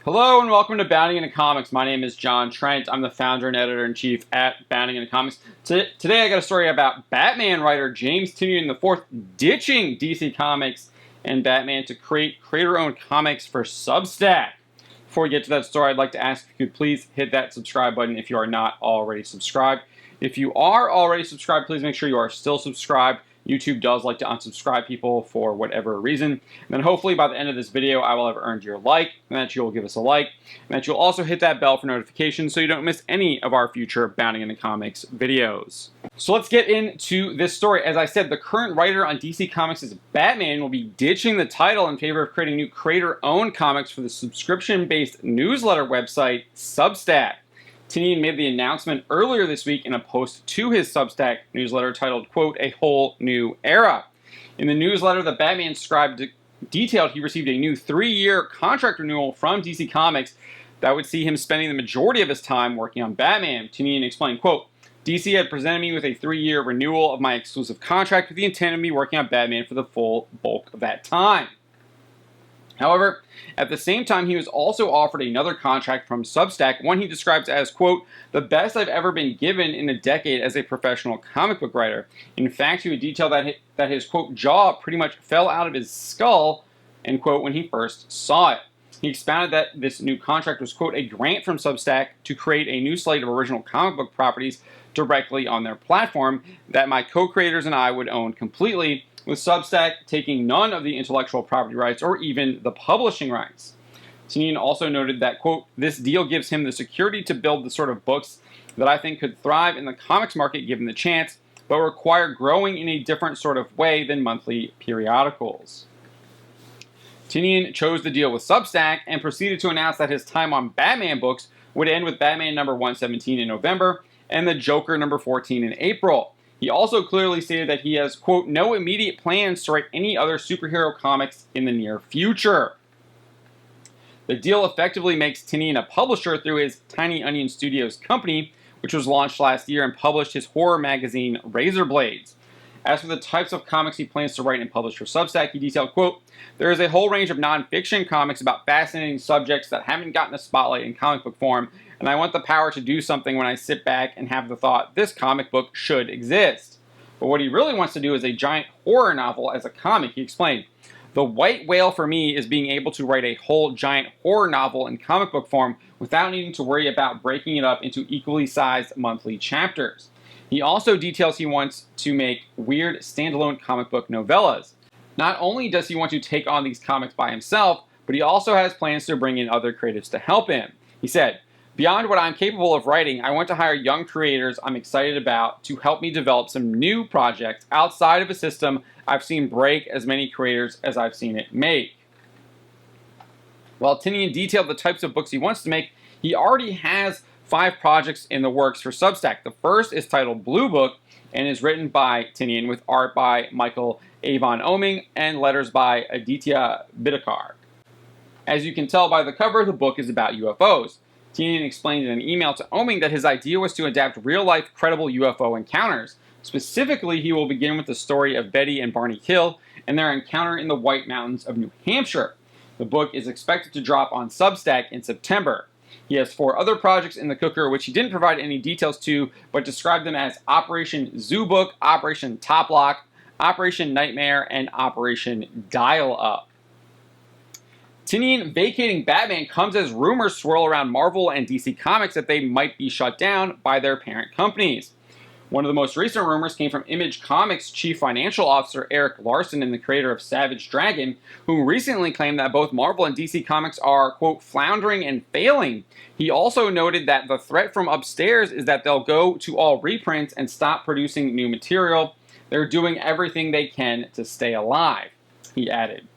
Hello and welcome to Bounding into Comics. My name is John Trent. I'm the founder and editor-in-chief at Bounding into Comics. Today I got a story about Batman writer James Tynion IV ditching DC Comics and Batman to create creator-owned comics for Substack. Before we get to that story, I'd like to ask if you could please hit that subscribe button if you are not already subscribed. If you are already subscribed, please make sure you are still subscribed. YouTube does like to unsubscribe people for whatever reason. And then hopefully by the end of this video, I will have earned your like, and that you'll give us a like, and that you'll also hit that bell for notifications so you don't miss any of our future Bounding into Comics videos. So let's get into this story. As I said, the current writer on DC Comics' Batman will be ditching the title in favor of creating new creator-owned comics for the subscription-based newsletter website Substack. Tynion made the announcement earlier this week in a post to his Substack newsletter titled, quote, "A Whole New Era." In the newsletter, the Batman scribe detailed he received a new 3-year contract renewal from DC Comics that would see him spending the majority of his time working on Batman. Tynion explained, quote, "DC had presented me with a 3-year renewal of my exclusive contract with the intent of me working on Batman for the full bulk of that time." However, at the same time, he was also offered another contract from Substack, one he describes as, quote, "the best I've ever been given in a decade as a professional comic book writer." In fact, he would detail that his, quote, "jaw pretty much fell out of his skull," end quote, when he first saw it. He expounded that this new contract was, quote, "a grant from Substack to create a new slate of original comic book properties directly on their platform that my co-creators and I would own completely, with Substack taking none of the intellectual property rights or even the publishing rights." Tynion also noted that, quote, "this deal gives him the security to build the sort of books that I think could thrive in the comics market given the chance, but require growing in a different sort of way than monthly periodicals." Tynion chose the deal with Substack and proceeded to announce that his time on Batman books would end with Batman number 117 in November and the Joker number 14 in April. He also clearly stated that he has, quote, "no immediate plans to write any other superhero comics in the near future." The deal effectively makes Tynion a publisher through his Tiny Onion Studios company, which was launched last year and published his horror magazine Razor Blades. As for the types of comics he plans to write and publish for Substack, he detailed, quote, "there is a whole range of non-fiction comics about fascinating subjects that haven't gotten a spotlight in comic book form, and I want the power to do something when I sit back and have the thought, this comic book should exist." But what he really wants to do is a giant horror novel as a comic, he explained. "The white whale for me is being able to write a whole giant horror novel in comic book form without needing to worry about breaking it up into equally sized monthly chapters." He also details he wants to make weird standalone comic book novellas. Not only does he want to take on these comics by himself, but he also has plans to bring in other creatives to help him. He said, "Beyond what I'm capable of writing, I want to hire young creators I'm excited about to help me develop some new projects outside of a system I've seen break as many creators as I've seen it make." While Tynion detailed the types of books he wants to make, he already has 5 projects in the works for Substack. The first is titled Blue Book and is written by Tynion with art by Michael Avon Oming and letters by Aditya Bidikar. As you can tell by the cover, the book is about UFOs. Tynion explained in an email to Oming that his idea was to adapt real-life credible UFO encounters. Specifically, he will begin with the story of Betty and Barney Hill and their encounter in the White Mountains of New Hampshire. The book is expected to drop on Substack in September. He has 4 other projects in the cooker, which he didn't provide any details to, but described them as Operation Zoo Book, Operation Top Lock, Operation Nightmare, and Operation Dial Up. Tynion vacating Batman comes as rumors swirl around Marvel and DC Comics that they might be shut down by their parent companies. One of the most recent rumors came from Image Comics Chief Financial Officer Eric Larson and the creator of Savage Dragon, who recently claimed that both Marvel and DC Comics are, quote, "floundering and failing." He also noted that the threat from upstairs is that they'll go to all reprints and stop producing new material. "They're doing everything they can to stay alive," he added.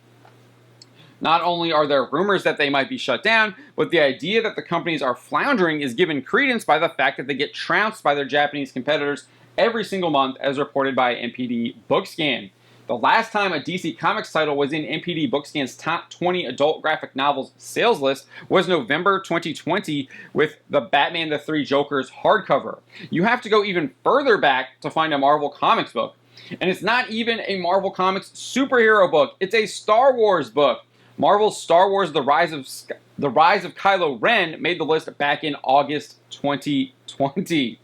Not only are there rumors that they might be shut down, but the idea that the companies are floundering is given credence by the fact that they get trounced by their Japanese competitors every single month, as reported by NPD Bookscan. The last time a DC Comics title was in NPD Bookscan's top 20 adult graphic novels sales list was November 2020 with the Batman the Three Jokers hardcover. You have to go even further back to find a Marvel Comics book. And it's not even a Marvel Comics superhero book, it's a Star Wars book. Marvel's Star Wars The Rise of The rise of Kylo Ren made the list back in August 2020.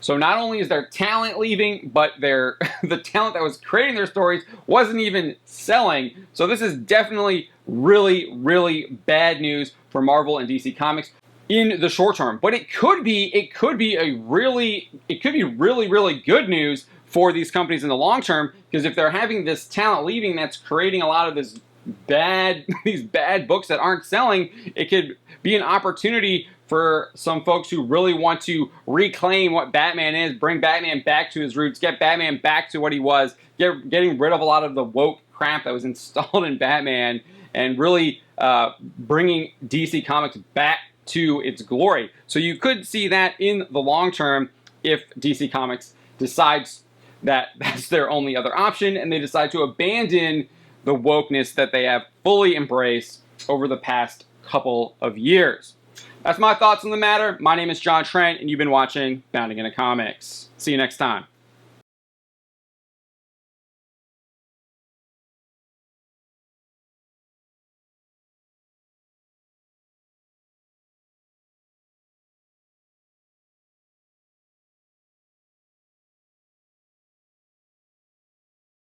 So not only is their talent leaving, but the talent that was creating their stories wasn't even selling. So this is definitely really, really bad news for Marvel and DC Comics in the short term. But it could be really, really good news for these companies in the long term, because if they're having this talent leaving, that's creating a lot of these bad books that aren't selling. It could be an opportunity for some folks who really want to reclaim what Batman is, bring Batman back to his roots, get Batman back to what he was, getting rid of a lot of the woke crap that was installed in Batman, and really bringing DC Comics back to its glory. So you could see that in the long term if DC Comics decides that that's their only other option, and they decide to abandon the wokeness that they have fully embraced over the past couple of years. That's my thoughts on the matter. My name is John Trent, and you've been watching Bounding into Comics. See you next time.